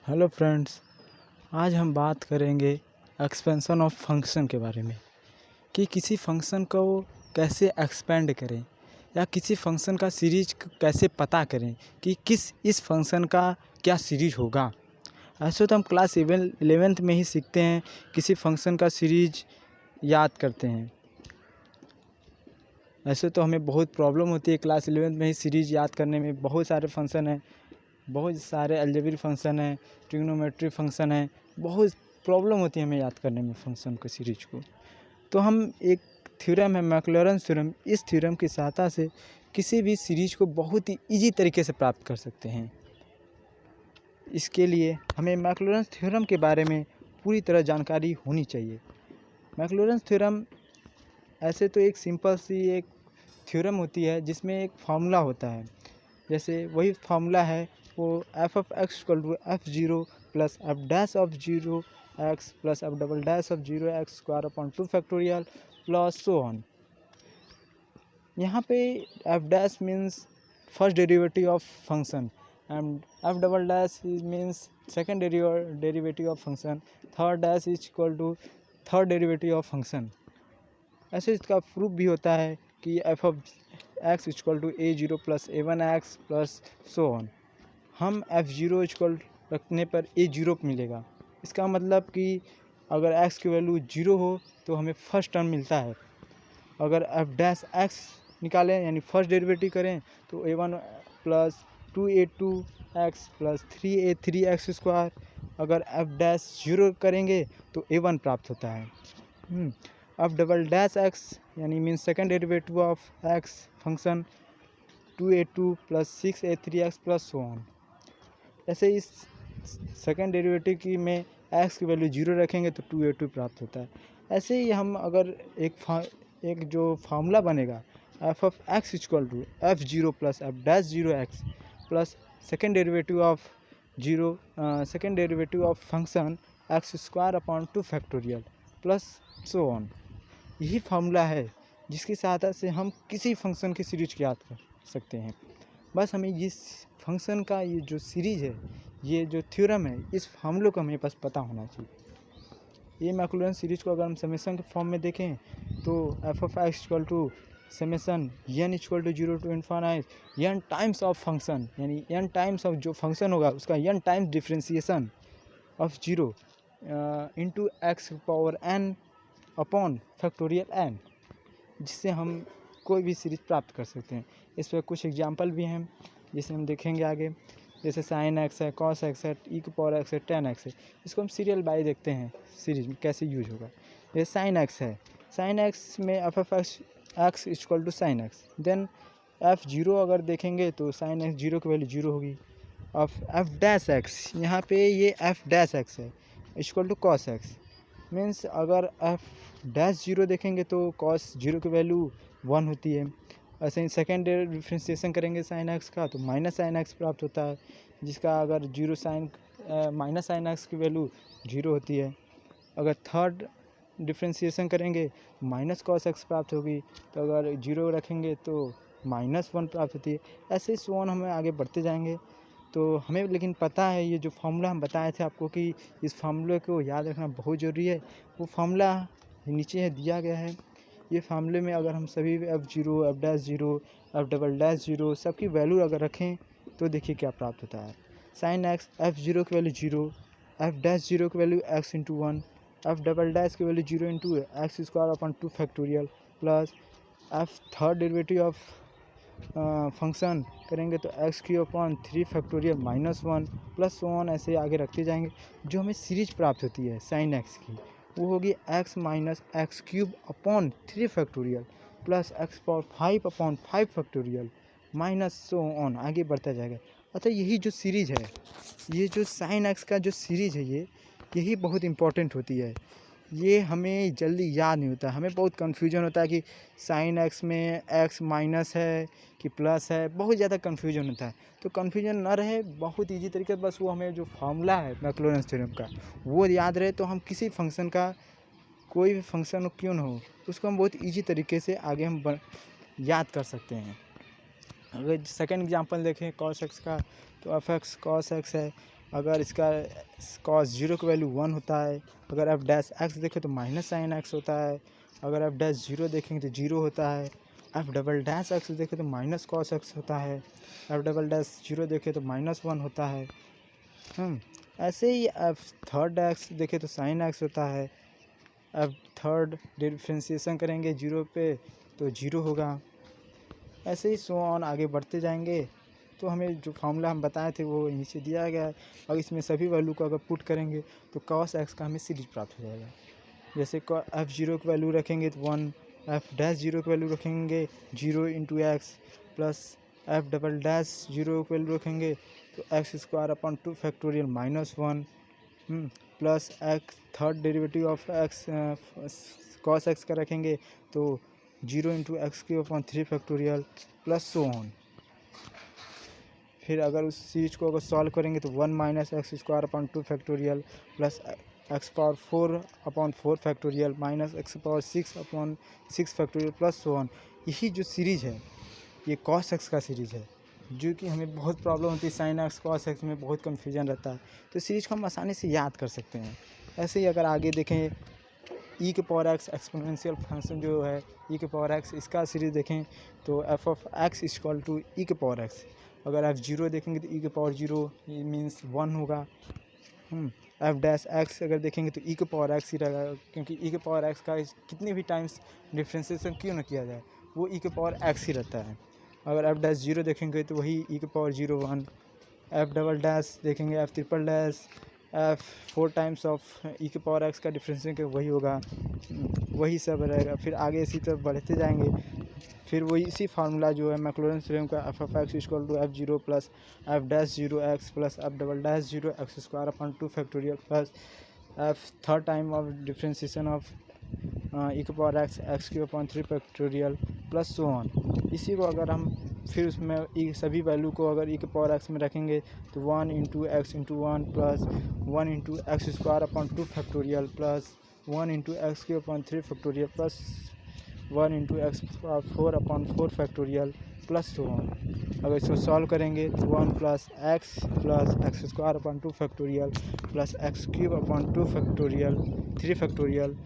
Hello friends, आज हम बात करेंगे एक्सपेंशन ऑफ फंक्शन के बारे में कि किसी फंक्शन को कैसे एक्सपेंड करें या किसी फंक्शन का सीरीज कैसे पता करें कि इस फंक्शन का क्या सीरीज होगा। ऐसे तो हम क्लास 11th में ही सीखते हैं, किसी फंक्शन का सीरीज याद करते हैं। ऐसे तो हमें बहुत प्रॉब्लम होती है क्लास 11th में ही सीरीज याद करने में। बहुत सारे फंक्शन हैं, बहुत सारे अलजेब्रिक फंक्शन है, ट्रिग्नोमेट्री फंक्शन है, बहुत प्रॉब्लम होती है हमें याद करने में फंक्शन को सीरीज को। तो हम एक थ्योरम है मैक्लॉरेंस थ्योरम, इस थ्योरम की सहायता से किसी भी सीरीज को बहुत ही ईजी तरीके से प्राप्त कर सकते हैं। इसके लिए हमें मैक्लॉरेंस थ्योरम के बारे में पूरी तरह जानकारी होनी चाहिए। मैक्लॉरेंस थ्योरम ऐसे तो एक सिंपल सी एक थ्योरम होती है जिसमें एक फार्मूला होता है। जैसे वही फार्मूला है वो F of X equal to F0 plus F dash of 0 X plus F double dash of 0 X square upon 2 factorial plus so on. यहाँ पे F dash means first derivative of function and F double dash means second derivative of function, third dash is equal to third derivative of function. ऐसे इसका proof भी होता है कि F of X equal to A0 plus A1 x plus so on. हम F0 equal रखने पर A0 मिलेगा। इसका मतलब कि अगर x की वैल्यू 0 हो तो हमें फर्स्ट टर्म मिलता है। अगर एफ डैश एक्स निकालें यानी फर्स्ट डेरिवेटिव करें तो A1 plus 2A2 x plus 3A3 x square. अगर एफ डैश 0 करेंगे तो A1 प्राप्त होता है। एफ डबल डैश एक्स यानी means second derivative of x function 2A2 plus 6A3 x plus so on. ऐसे इस सेकेंड डेरिवेटिव की में एक्स की वैल्यू 0 रखेंगे तो 2A2 प्राप्त होता है। ऐसे ही हम अगर एक जो फार्मूला बनेगा F of X equal to F0 plus F dash 0 X plus second derivative of 0 second derivative of function X square upon 2 factorial plus so on. यही फार्मूला है जिसकी सहायता से हम किसी फंक्शन की सीरीज को याद कर सकते हैं। बस हमें इस फंक्शन का ये जो सीरीज है, ये जो थ्योरम है, इस फार्मूले को हमें बस पता होना चाहिए। ये मैक्लॉरेंस सीरीज को अगर हम समेशन के फॉर्म में देखें तो F of X equal to summation n equal to 0 to infinite n times of function, यानी n टाइम्स ऑफ जो फंक्शन होगा उसका n times differentiation of 0 into X power n upon factorial n, जिससे हम कोई भी सीरीज प्राप्त कर सकते हैं। इस पर कुछ एग्जांपल भी हैं जिसे हम देखेंगे आगे। जैसे साइन एक्स है, कॉस एक्स है, ई की पावर एक्स है, टेन एक्स है। इसको हम सीरियल बाय देखते हैं सीरीज में कैसे यूज होगा। जैसे साइन एक्स है, साइन एक्स में F F X equal to sine X, then F0 अगर देखेंगे तो साइन एक्स 0 की वैल्यू 0 होगी। अब एफ डैश एक्स, यहाँ पे ये एफ डैश एक्स है equal to cos X, means अगर एफ डैश 0 देखेंगे तो कॉस 0 की वैल्यू 1 होती है। ऐसे ही सेकेंड डिफ्रेंशिएशन करेंगे साइन एक्स का तो माइनस साइन एक्स प्राप्त होता है, जिसका अगर zero sine minus sine x की वैल्यू 0 होती है। अगर थर्ड डिफ्रेंशिएशन करेंगे माइनस कॉस एक्स प्राप्त होगी, तो अगर 0 रखेंगे तो -1 प्राप्त होती है। ऐसे ही सो ऑन हमें आगे बढ़ते जाएंगे। तो हमें लेकिन पता है ये जो फार्मूला हम बताए थे आपको कि इस फार्मूले को याद रखना बहुत ज़रूरी है। वो फार्मूला नीचे दिया गया है। ये फार्मूले में अगर हम सभी F0 F dash 0 F double dash 0 सबकी वैल्यू अगर रखें तो देखिए क्या प्राप्त होता है। साइन एक्स F0 की वैल्यू 0, एफ डैश 0 की value x into 1, F double dash की value 0 into X square upon 2 factorial plus F third derivative of function करेंगे तो X cube upon 3 factorial -1 plus so on. ऐसे आगे रखते जाएंगे। जो हमें सीरीज प्राप्त होती है साइन एक्स की वो होगी x minus x cube upon 3 factorial plus x power 5 upon 5 factorial minus so on, आगे बढ़ता जाएगा। अतः यही जो सीरीज है, ये जो साइन एक्स का जो सीरीज है, यही बहुत इंपॉर्टेंट होती है। ये हमें जल्दी याद नहीं होता, हमें बहुत कन्फ्यूजन होता है कि साइन एक्स में एक्स माइनस है कि प्लस है, बहुत ज़्यादा कन्फ्यूजन होता है। तो कन्फ्यूजन ना रहे, बहुत इजी तरीके से बस वो हमें जो फार्मूला है मैक्लॉरेंस थ्योरम का वो याद रहे तो हम किसी फंक्शन का, कोई भी फंक्शन क्यों ना हो, उसको हम बहुत ईजी तरीके से आगे हम याद कर सकते हैं। अगर सेकेंड एग्जांपल देखें कॉस एक्स का तो एफ एक्स कॉस एक्स है, अगर इसका कॉस जीरो की वैल्यू 1 होता है। अगर एफ डैश एक्स देखें तो माइनस साइन एक्स होता है। अगर एफ डैश जीरो देखेंगे तो जीरो होता है। एफ डबल डैश एक्स देखें तो माइनस कॉस एक्स होता है। एफ डबल डैश जीरो देखें तो -1 होता है। ऐसे ही एफ थर्ड एक्स देखें तो साइन एक्स होता है। एफ थर्ड डिफ्रेंशिएशन करेंगे जीरो पे तो जीरो होगा। ऐसे ही सो ऑन आगे बढ़ते जाएंगे तो हमें जो फार्मूला हम बताए थे वो नीचे दिया गया है। और इसमें सभी वैल्यू को अगर पुट करेंगे तो कॉस एक्स का हमें सीरीज प्राप्त हो जाएगा। जैसे एफ जीरो की वैल्यू रखेंगे तो 1, एफ डैश जीरो की वैल्यू रखेंगे 0 into x, plus F double dash zero की वैल्यू रखेंगे तो x square upon 2 factorial -1, plus x third derivative of x cos x का रखेंगे तो 0 into x cube upon 3 factorial plus so on. फिर अगर उस सीरीज को अगर सॉल्व करेंगे तो 1 minus x square upon 2 factorial plus x power 4 upon 4 factorial minus x power 6 upon 6 factorial plus so on. यही जो सीरीज है ये कॉस एक्स का सीरीज है, जो कि हमें बहुत प्रॉब्लम होती है। साइन एक्स कॉस एक्स में बहुत कन्फ्यूजन रहता है, तो सीरीज को हम आसानी से याद कर सकते हैं। ऐसे ही अगर आगे देखें ई के पावर एक्स एक्सपोनेंशियल फंक्शन जो है ई के पावर एक्स, इसका सीरीज देखें तो F of X equal to E के पावर एक्स। अगर एफ जीरो देखेंगे तो ई के पावर जीरो मीन्स 1 होगा। एफ डैश एक्स अगर देखेंगे तो ई के पावर एक्स ही रहेगा, क्योंकि ई के पावर एक्स का कितने भी टाइम्स डिफ्रेंशिएशन क्यों ना किया जाए वो ई के पावर एक्स ही रहता है। अगर एफ डैश जीरो देखेंगे तो वही ई के पावर 0 1। एफ डबल डैश देखेंगे F triple dash F 4 times of E के पावर एक्स का डिफ्रेंशिएशन वही होगा, वही सब रहेगा। फिर आगे इसी तरह बढ़ते जाएंगे। फिर वही इसी फार्मूला जो है मैक्लॉरेंस थ्योरम का F of X equal to F zero plus F dash zero X plus F double dash zero X square upon 2 factorial plus F third time of differentiation of E के power X X cube upon 3 factorial plus so on. इसी को अगर हम फिर उसमें ई सभी value को अगर ई के पावर एक्स में रखेंगे तो 1 into x into 1 plus 1 into X square upon 2 factorial plus 1 into x cube upon 3 factorial plus 1 into x 4 upon 4 factorial plus so on. अगर इसको सॉल्व करेंगे तो 1 plus x square upon 2 factorial plus x cube upon 2 factorial 3 factorial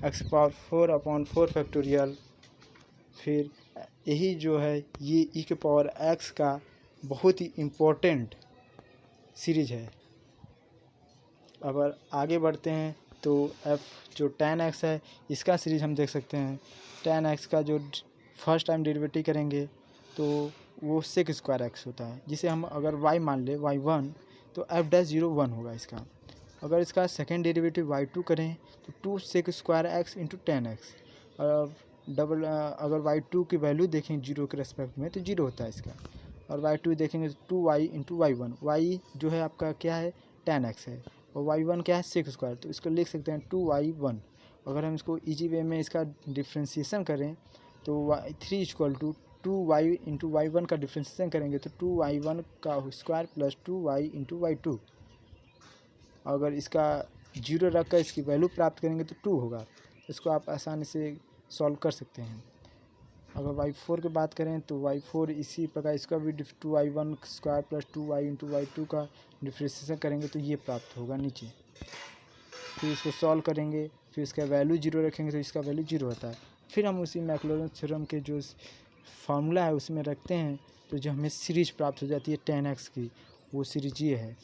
x power 4 upon 4 factorial. फिर यही जो है ये ई के पावर एक्स का बहुत ही इम्पोर्टेंट सीरीज है। अगर आगे बढ़ते हैं तो एफ जो tan x है इसका सीरीज हम देख सकते हैं। tan x का जो फर्स्ट टाइम डेरिवेटिव करेंगे तो वो सेक स्क्वायर एक्स होता है, जिसे हम अगर y मान ले y1 तो एफ डैश 0 1 होगा इसका। अगर इसका सेकेंड डेरिवेटिव y2 करें तो 2 sec square X into tan x। Double अगर y2 की वैल्यू देखें जीरो के रेस्पेक्ट में तो जीरो होता है इसका। और y2 देखेंगे तो 2y इंटू y1। y जो है आपका क्या है tan x है और y1 क्या है सेक स्क्वायर, तो इसको लिख सकते हैं 2y1। अगर हम इसको इजी वे में इसका डिफ्रेंशिएशन करें तो y3 equal to 2y into y1 का डिफ्रेंशिएशन करेंगे तो 2y1 का square plus 2y into y2। अगर इसका जीरो रख कर इसकी वैल्यू प्राप्त करेंगे तो 2 होगा। इसको आप आसानी से सॉल्व कर सकते हैं। अगर y4 की बात करें तो y4 इसी प्रकार इसका भी 2y1 square plus 2y into y2 का डिफ्रेंशिएशन करेंगे तो ये प्राप्त होगा नीचे। फिर इसको सॉल्व करेंगे, फिर इसका वैल्यू जीरो रखेंगे तो इसका वैल्यू जीरो होता है। फिर हम उसी मैक्लॉरेंस थ्योरम के जो फार्मूला है उसमें रखते हैं तो जो हमें सीरीज प्राप्त हो जाती है tan x की, वो सीरीज ये है।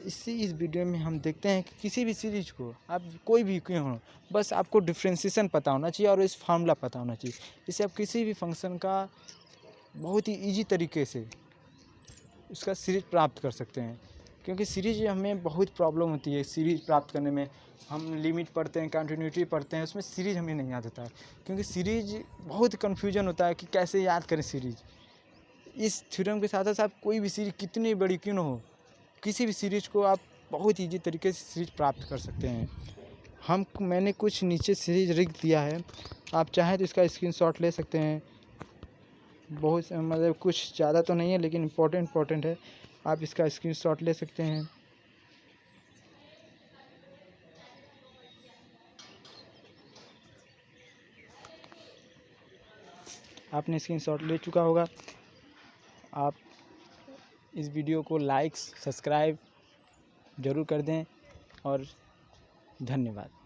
इस वीडियो में हम देखते हैं कि किसी भी सीरीज को आप कोई भी क्यों हो, बस आपको डिफ्रेंशिएशन पता होना चाहिए और इस फार्मूला पता होना चाहिए। इससे आप किसी भी फंक्शन का बहुत ही इजी तरीके से उसका सीरीज प्राप्त कर सकते हैं। क्योंकि सीरीज हमें बहुत प्रॉब्लम होती है सीरीज प्राप्त करने में। हम लिमिट पढ़ते हैं, कंटिन्यूटी पढ़ते हैं, उसमें सीरीज हमें नहीं याद होता है, क्योंकि सीरीज बहुत कन्फ्यूजन होता है कि कैसे याद करें सीरीज। इस थ्योरम के साथ साथ कोई भी सीरीज कितनी बड़ी क्यों ना हो, किसी भी सीरीज को आप बहुत ईजी तरीके से सीरीज प्राप्त कर सकते हैं। मैंने कुछ नीचे सीरीज लिख दिया है, आप चाहें तो इसका स्क्रीनशॉट ले सकते हैं। बहुत मतलब कुछ ज़्यादा तो नहीं है लेकिन इम्पोर्टेंट है, आप इसका स्क्रीनशॉट ले सकते हैं। आपने स्क्रीनशॉट ले चुका होगा। आप इस वीडियो को लाइक, सब्सक्राइब ज़रूर कर दें और धन्यवाद।